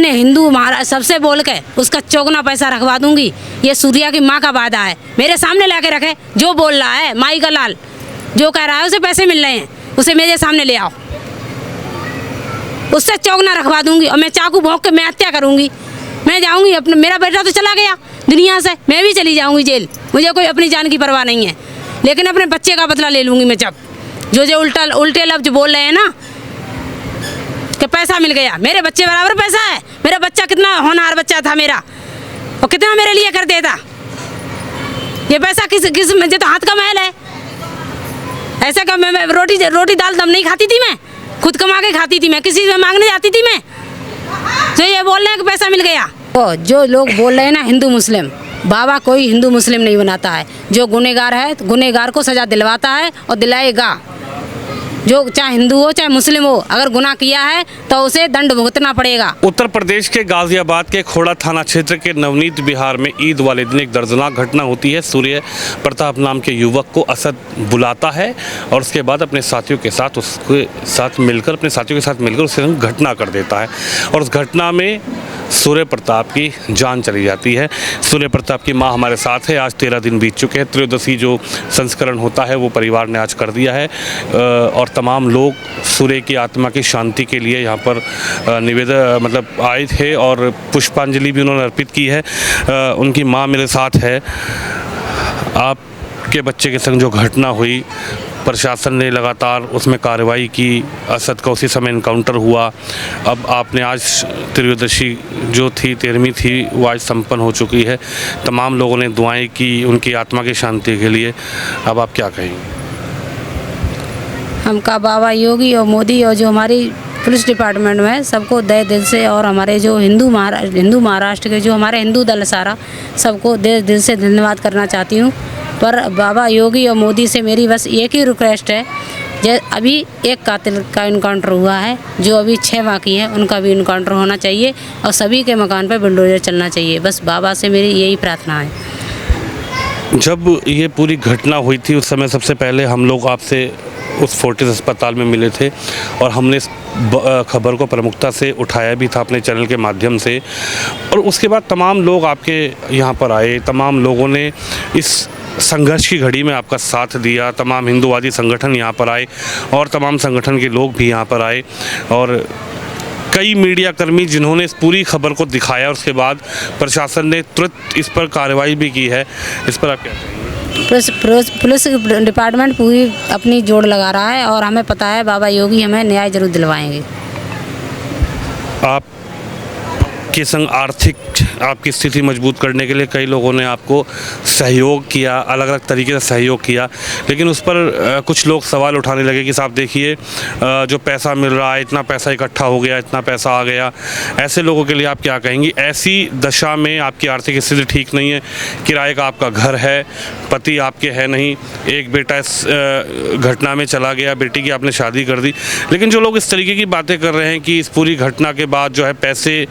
अपने हिंदू महाराज सबसे बोल के उसका चौगुना पैसा रखवा दूंगी। ये सूर्या की माँ का वादा है, मेरे सामने ला के रखे। जो बोल रहा है माई का लाल, जो कह रहा है उसे पैसे मिल रहे हैं, उसे मेरे सामने ले आओ, उससे चौगुना रखवा दूंगी। और मैं चाकू भोंक के मैं हत्या करूंगी। मैं जाऊंगी अपने, मेरा बेटा तो चला गया दुनिया से, मैं भी चली जाऊंगी जेल, मुझे कोई अपनी जान की परवाह नहीं है, लेकिन अपने बच्चे का बदला ले लूंगी मैं। जब जो उल्टे लफ्ज बोल रहे हैं ना कि पैसा मिल गया, मेरे बच्चे बराबर पैसा है। मेरा बच्चा कितना होनहार बच्चा था मेरा, और कितना मेरे लिए कर देता। ये पैसा किस मुझे तो हाथ का महल है। ऐसा का मैं रोटी दाल दम नहीं खाती थी, मैं खुद कमा के खाती थी, मैं किसी से मांगने जाती थी मैं। तो ये बोल रहे हैं कि पैसा मिल गया। तो जो लोग बोल रहे हैं ना हिंदू मुस्लिम, बाबा कोई हिंदू मुस्लिम नहीं बनाता है। जो गुनहगार है गुनहगार को सजा दिलवाता है और दिलाएगा। जो चाहे हिंदू हो चाहे मुस्लिम हो, अगर गुनाह किया है तो उसे दंड भुगतना पड़ेगा। उत्तर प्रदेश के गाजियाबाद के खोड़ा थाना क्षेत्र के नवनीत बिहार में ईद वाले दिन एक दर्दनाक घटना होती है। सूर्य प्रताप नाम के युवक को असद बुलाता है और उसके बाद अपने साथियों के साथ मिलकर उससे घटना कर देता है, और उस घटना में सूर्य प्रताप की जान चली जाती है। सूर्य प्रताप की माँ हमारे साथ है। आज 13 दिन बीत चुके हैं। त्रयोदशी जो संस्करण होता है वो परिवार ने आज कर दिया है, और तमाम लोग सूर्य की आत्मा की शांति के लिए यहाँ पर आए थे और पुष्पांजलि भी उन्होंने अर्पित की है। उनकी माँ मेरे साथ है। आपके बच्चे के संग जो घटना हुई, प्रशासन ने लगातार उसमें कार्रवाई की, असद का उसी समय इनकाउंटर हुआ। अब आपने आज त्रयोदशी जो थी 13वीं थी वो आज संपन्न हो चुकी है। तमाम लोगों ने दुआएं की उनकी आत्मा की शांति के लिए। अब आप क्या कहेंगे? हमका बाबा योगी और मोदी और जो हमारी पुलिस डिपार्टमेंट में सबको दे दिल से, और हमारे जो हिंदू महाराष्ट्र के जो हमारे हिंदू दल सारा, सबको दिल से धन्यवाद करना चाहती हूँ। पर बाबा योगी और मोदी से मेरी बस एक ही रिक्वेस्ट है, अभी एक कातिल का इनकाउंटर हुआ है, जो अभी 6 बाकी हैं, उनका भी इनकाउंटर होना चाहिए और सभी के मकान पर बुलडोजर चलना चाहिए। बस बाबा से मेरी यही प्रार्थना है। जब ये पूरी घटना हुई थी उस समय सबसे पहले हम लोग आपसे उस फोर्टिस अस्पताल में मिले थे और हमने इस खबर को प्रमुखता से उठाया भी था अपने चैनल के माध्यम से, और उसके बाद तमाम लोग आपके यहाँ पर आए। तमाम लोगों ने इस संघर्ष की घड़ी में आपका साथ दिया। तमाम हिंदूवादी संगठन यहाँ पर आए और तमाम संगठन के लोग भी यहाँ पर आए, और कई मीडिया कर्मी जिन्होंने इस पूरी खबर को दिखाया। उसके बाद प्रशासन ने तुरंत इस पर कार्रवाई भी की है। इस पर आप क्या कहेंगे? पुलिस डिपार्टमेंट पूरी अपनी जोड़ लगा रहा है, और हमें पता है बाबा योगी हमें न्याय जरूर दिलवाएंगे। आप के संग आर्थिक आपकी स्थिति मजबूत करने के लिए कई लोगों ने आपको सहयोग किया, अलग अलग तरीके से सहयोग किया, लेकिन उस पर कुछ लोग सवाल उठाने लगे कि साहब देखिए जो पैसा मिल रहा है, इतना पैसा इकट्ठा हो गया, इतना पैसा आ गया। ऐसे लोगों के लिए आप क्या कहेंगी? ऐसी दशा में आपकी आर्थिक स्थिति ठीक नहीं है, किराए का आपका घर है, पति आपके है नहीं, एक बेटा इस घटना में चला गया, बेटी की आपने शादी कर दी, लेकिन जो लोग इस तरीके की बातें कर रहे हैं कि इस पूरी घटना के बाद जो है पैसे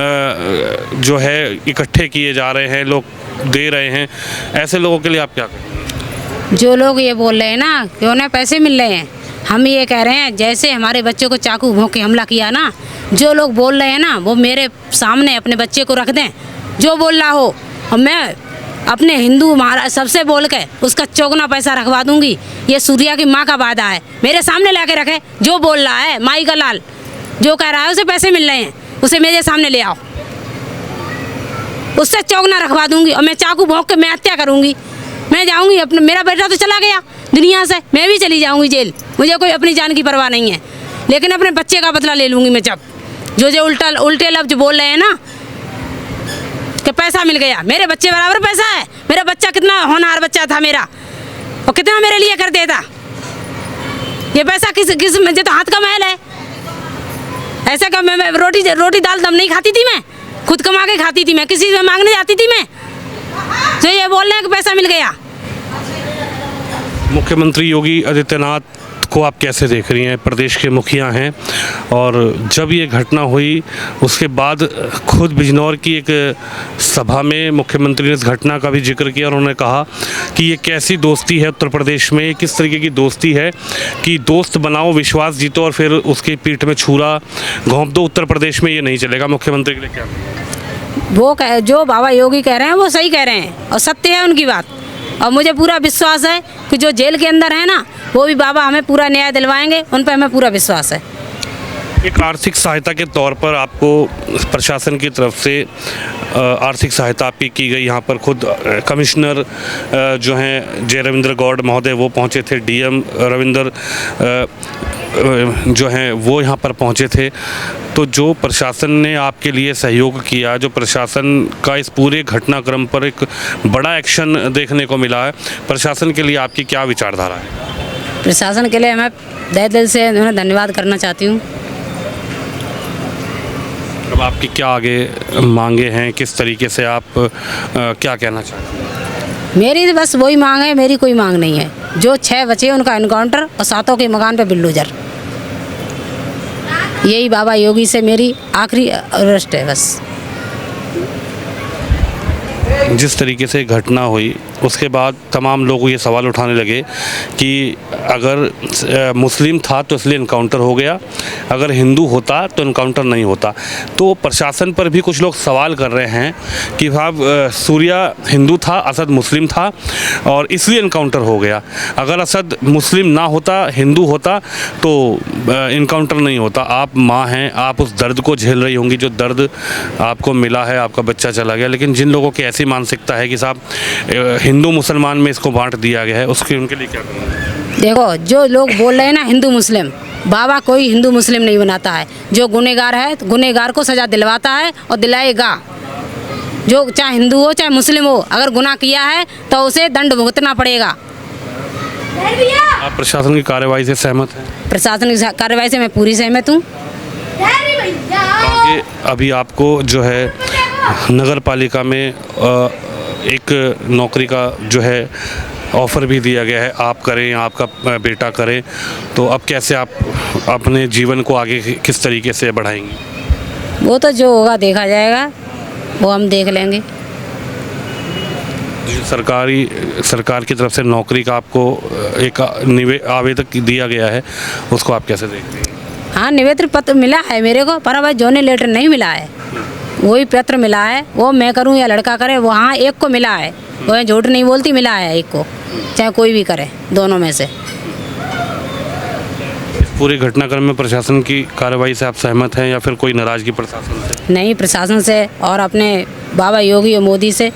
जो है इकट्ठे किए जा रहे हैं, लोग दे रहे हैं, ऐसे लोगों के लिए आप क्या कहेंगे? जो लोग ये बोल रहे हैं ना कि उन्हें पैसे मिल रहे हैं, हम ये कह रहे हैं जैसे हमारे बच्चों को चाकू भोंक के हमला किया ना, जो लोग बोल रहे हैं ना वो मेरे सामने अपने बच्चे को रख दें, जो बोल रहा हो, और मैं अपने हिंदू महाराज सबसे बोल के उसका चौगुना पैसा रखवा दूंगी। ये सूर्या की माँ का वादा है, मेरे सामने ला के रखे। जो बोल रहा है माई का लाल, जो कह रहा है उसे पैसे मिल रहे हैं, उसे मेरे सामने ले आओ, उससे चौगुना रखवा दूंगी। और मैं चाकू भोंक के मैं हत्या करूंगी। मैं जाऊंगी अपने, मेरा बेटा तो चला गया दुनिया से, मैं भी चली जाऊंगी जेल, मुझे कोई अपनी जान की परवाह नहीं है, लेकिन अपने बच्चे का बदला ले लूंगी मैं। जब जो उल्टे लफ्ज बोल रहे हैं ना कि पैसा मिल गया, मेरे बच्चे बराबर पैसा है। मेरा बच्चा कितना होनहार बच्चा था मेरा, और कितना मेरे लिए कर देता। ये पैसा किस मुझे तो हाथ का महल है। ऐसा का मैं रोटी दाल दम नहीं खाती थी, मैं खुद कमा के खाती थी, मैं किसी से मांगने जाती थी मैं। तो ये बोल रहे हैं कि पैसा मिल गया। मुख्यमंत्री योगी आदित्यनाथ को आप कैसे देख रही हैं? प्रदेश के मुखिया हैं और जब ये घटना हुई उसके बाद खुद बिजनौर की एक सभा में मुख्यमंत्री ने इस घटना का भी जिक्र किया और उन्होंने कहा कि ये कैसी दोस्ती है उत्तर प्रदेश में, किस तरीके की दोस्ती है कि दोस्त बनाओ, विश्वास जीतो और फिर उसकी पीठ में छुरा घोंप दो। उत्तर प्रदेश में ये नहीं चलेगा। मुख्यमंत्री के लिए क्या? वो जो बाबा योगी कह रहे हैं वो सही कह रहे हैं और सत्य है उनकी बात। और मुझे पूरा विश्वास है कि जो जेल के अंदर है ना, वो भी बाबा हमें पूरा न्याय दिलवाएंगे, उन पर हमें पूरा विश्वास है। एक आर्थिक सहायता के तौर पर आपको प्रशासन की तरफ से आर्थिक सहायता आपकी की गई। यहाँ पर खुद कमिश्नर जो हैं जय रविंद्र गौड़ महोदय वो पहुँचे थे, डीएम रविंद्र जो हैं वो यहाँ पर पहुँचे थे। तो जो प्रशासन ने आपके लिए सहयोग किया, जो प्रशासन का इस पूरे घटनाक्रम पर एक बड़ा एक्शन देखने को मिला है, प्रशासन के लिए आपकी क्या विचारधारा है? प्रशासन के लिए मैं तहे दिल से धन्यवाद करना चाहती हूँ। अब आपकी क्या आगे मांगे हैं, किस तरीके से आप क्या कहना चाहते हैं? मेरी बस वही मांग है, मेरी कोई मांग नहीं है। जो 6 बचे उनका एनकाउंटर और 7 के मकान पे बिल्डोजर, यही बाबा योगी से मेरी आखिरी रिक्वेस्ट है बस। जिस तरीके से घटना हुई उसके बाद तमाम लोग ये सवाल उठाने लगे कि अगर मुस्लिम था तो इसलिए इनकाउंटर हो गया, अगर हिंदू होता तो इनकाउंटर नहीं होता। तो प्रशासन पर भी कुछ लोग सवाल कर रहे हैं कि साहब सूर्या हिंदू था, असद मुस्लिम था और इसलिए इनकाउंटर हो गया। अगर असद मुस्लिम ना होता, हिंदू होता तो इनकाउंटर नहीं होता। आप माँ हैं, आप उस दर्द को झेल रही होंगी जो दर्द आपको मिला है, आपका बच्चा चला गया। लेकिन जिन लोगों की ऐसी मानसिकता है कि साहब हिंदू मुसलमान में इसको बांट दिया गया है, उसके उनके लिए क्या करना है? देखो, जो लोग बोल रहे हैं ना हिंदू मुस्लिम, बाबा कोई हिंदू मुस्लिम नहीं बनाता है। जो गुनहगार है तो गुनहगार को सज़ा दिलवाता है और दिलाएगा। जो चाहे हिंदू हो चाहे मुस्लिम हो, अगर गुनाह किया है तो उसे दंड भुगतना पड़ेगा। आप प्रशासन की कार्रवाई से सहमत हैं? प्रशासन की कार्रवाई से मैं पूरी सहमत हूँ। अभी आपको जो है नगर पालिका में एक नौकरी का जो है ऑफ़र भी दिया गया है, आप करें, आपका बेटा करे। तो अब कैसे आप अपने जीवन को आगे किस तरीके से बढ़ाएंगी? वो तो जो होगा देखा जाएगा, वो हम देख लेंगे। सरकार की तरफ से नौकरी का आपको एक आवेदन दिया गया है, उसको आप कैसे देखते हैं? हाँ, निवेदन पत्र मिला है मेरे को, पर भाई जॉइनिंग लेटर नहीं मिला है। वही पत्र मिला है, वो मैं करूं या लड़का करे, वो हाँ एक को मिला है। वो झूठ नहीं बोलती, मिला है एक को, चाहे कोई भी करे, दोनों में से। इस पूरे घटनाक्रम में प्रशासन की कार्रवाई से आप सहमत हैं या फिर कोई नाराज़गी प्रशासन से? नहीं, प्रशासन से और अपने बाबा योगी और मोदी से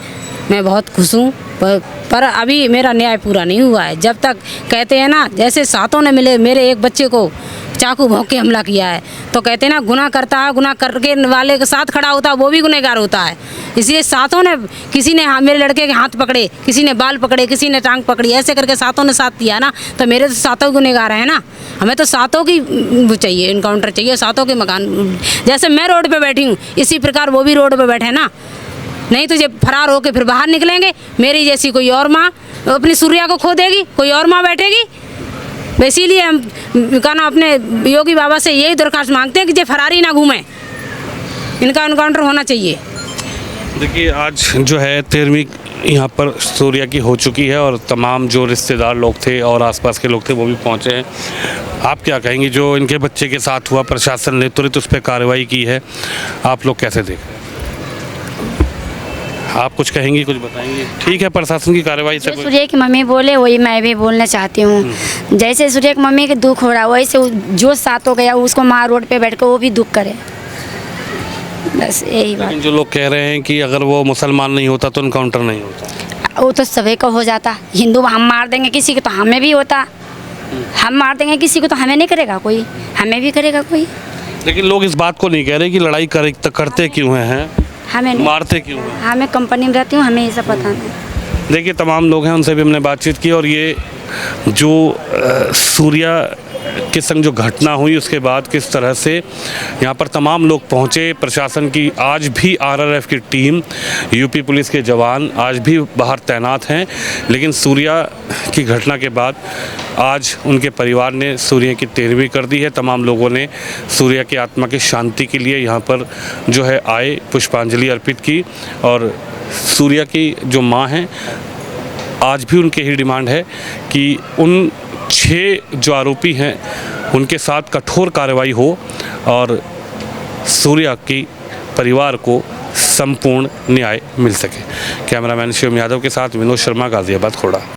मैं बहुत खुश हूँ। पर अभी मेरा न्याय पूरा नहीं हुआ है। जब तक कहते हैं ना, जैसे 7 ने मिले मेरे एक बच्चे को चाकू भोंक के हमला किया है, तो कहते हैं ना गुनाह करता है, गुनाह करके वाले के साथ खड़ा होता है वो भी गुनहगार होता है। इसलिए 7 ने, किसी ने मेरे लड़के के हाथ पकड़े, किसी ने बाल पकड़े, किसी ने टांग पकड़ी, ऐसे करके 7 ने साथ दिया ना, तो मेरे तो 7 गुनहगार हैं ना। हमें तो 7 की वो चाहिए, इनकाउंटर चाहिए, 7 के मकान। जैसे मैं रोड पर बैठी हूँ इसी प्रकार वो भी रोड पर बैठे ना, नहीं तो जब फरार होकर फिर बाहर निकलेंगे, मेरी जैसी कोई और माँ अपनी सूर्या को खो देगी, कोई और माँ बैठेगी। इसीलिए हम कहना अपने योगी बाबा से यही दरख्वास्त मांगते हैं कि जो फरारी ना घूमें, इनका एनकाउंटर होना चाहिए। देखिए, आज जो है 13वीं यहाँ पर सूर्या की हो चुकी है और तमाम जो रिश्तेदार लोग थे और आसपास के लोग थे वो भी पहुँचे हैं। आप क्या कहेंगे, जो इनके बच्चे के साथ हुआ, प्रशासन ने तुरंत उस पर कार्रवाई की है, आप लोग कैसे देख रहे हैं? आप कुछ कहेंगी, कुछ बताएंगी? ठीक है, प्रशासन की कार्रवाई से सूर्या की मम्मी बोले वही मैं भी बोलना चाहती हूँ। जैसे सूर्या की मम्मी के दुख हो रहा है, वैसे जो साथ हो गया उसको माँ रोड पे बैठ कर वो भी दुख करे, बस यही बात। जो लोग कह रहे हैं कि अगर वो मुसलमान नहीं होता तो इनकाउंटर नहीं होता, वो तो सभी को हो जाता। हिंदू हम मार देंगे किसी को तो हमें भी होता, हम मार देंगे किसी को तो हमें नहीं करेगा कोई, हमें भी करेगा कोई। लेकिन लोग इस बात को नहीं कह रहे कि लड़ाई करते क्यों हैं, हमें मारते क्यों हैं। हमें कंपनी में रहती हूँ, हमें ये सब पता नहीं। देखिए, तमाम लोग हैं, उनसे भी हमने बातचीत की और ये जो सूर्या के संग जो घटना हुई उसके बाद किस तरह से यहाँ पर तमाम लोग पहुँचे, प्रशासन की आज भी आरआरएफ की टीम, यूपी पुलिस के जवान आज भी बाहर तैनात हैं। लेकिन सूर्या की घटना के बाद आज उनके परिवार ने सूर्य की 13वीं कर दी है। तमाम लोगों ने सूर्य की आत्मा की शांति के लिए यहाँ पर जो है आए, पुष्पांजलि अर्पित की। और सूर्य की जो माँ हैं, आज भी उनकी ही डिमांड है कि उन 6 जो आरोपी हैं उनके साथ कठोर कार्रवाई हो और सूर्या की परिवार को संपूर्ण न्याय मिल सके। कैमरामैन शिवम यादव के साथ विनोद शर्मा, गाजियाबाद, खोड़ा।